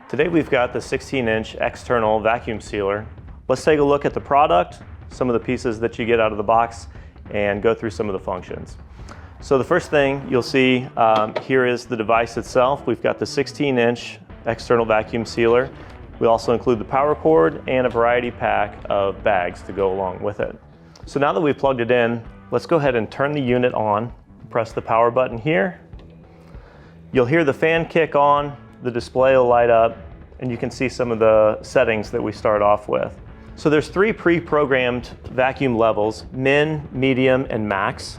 Today we've got the 16-inch external vacuum sealer. Let's take a look at the product, some of the pieces that you get out of the box, and go through some of the functions. So the first thing you'll see here is the device itself. We've got the 16-inch external vacuum sealer. We also include the power cord and a variety pack of bags to go along with it. So now that we've plugged it in, let's go ahead and turn the unit on. Press the power button here. You'll hear the fan kick on, the display will light up, and you can see some of the settings that we start off with. So there's 3 pre-programmed vacuum levels: min, medium, and max.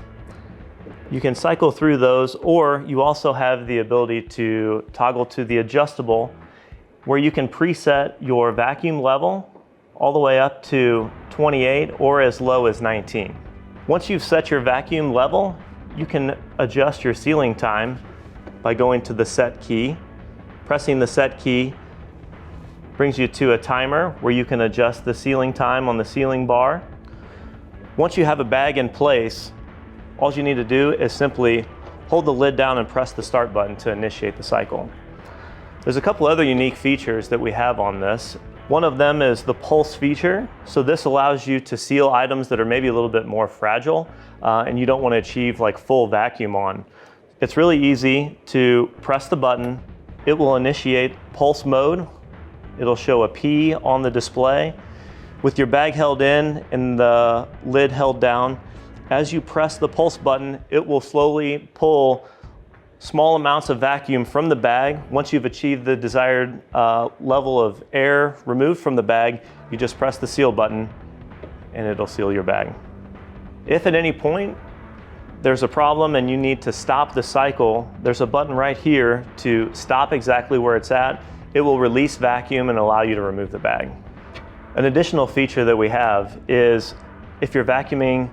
You can cycle through those, or you also have the ability to toggle to the adjustable, where you can preset your vacuum level all the way up to 28 or as low as 19. Once you've set your vacuum level, you can adjust your sealing time by going to the set key. Pressing the set key brings you to a timer where you can adjust the sealing time on the sealing bar. Once you have a bag in place, all you need to do is simply hold the lid down and press the start button to initiate the cycle. There's a couple other unique features that we have on this. One of them is the pulse feature. So this allows you to seal items that are maybe a little bit more fragile and you don't want to achieve like full vacuum on. It's really easy to press the button. It will initiate pulse mode. It'll show a P on the display. With your bag held in and the lid held down, as you press the pulse button, it will slowly pull small amounts of vacuum from the bag. Once you've achieved the desired level of air removed from the bag, you just press the seal button and it'll seal your bag. If at any point there's a problem and you need to stop the cycle, there's a button right here to stop exactly where it's at. It will release vacuum and allow you to remove the bag. An additional feature that we have is if you're vacuuming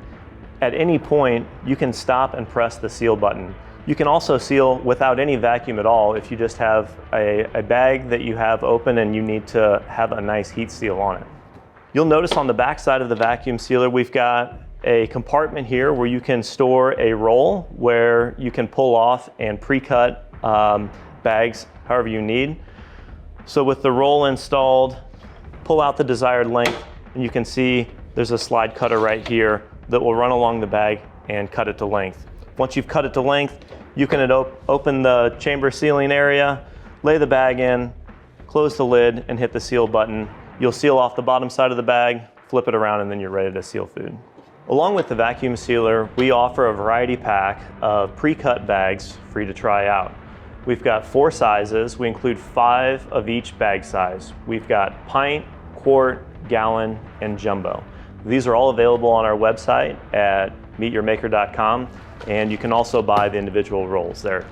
at any point, you can stop and press the seal button. You can also seal without any vacuum at all if you just have a bag that you have open and you need to have a nice heat seal on it. You'll notice on the back side of the vacuum sealer, we've got a compartment here where you can store a roll where you can pull off and pre-cut bags however you need. So with the roll installed, pull out the desired length and you can see there's a slide cutter right here that will run along the bag and cut it to length. Once you've cut it to length, you can open the chamber sealing area, lay the bag in, close the lid, and hit the seal button. You'll seal off the bottom side of the bag, flip it around, and then you're ready to seal food. Along with the vacuum sealer, we offer a variety pack of pre-cut bags for you to try out. We've got 4 sizes. We include 5 of each bag size. We've got pint, quart, gallon, and jumbo. These are all available on our website at meetyourmaker.com, and you can also buy the individual rolls there.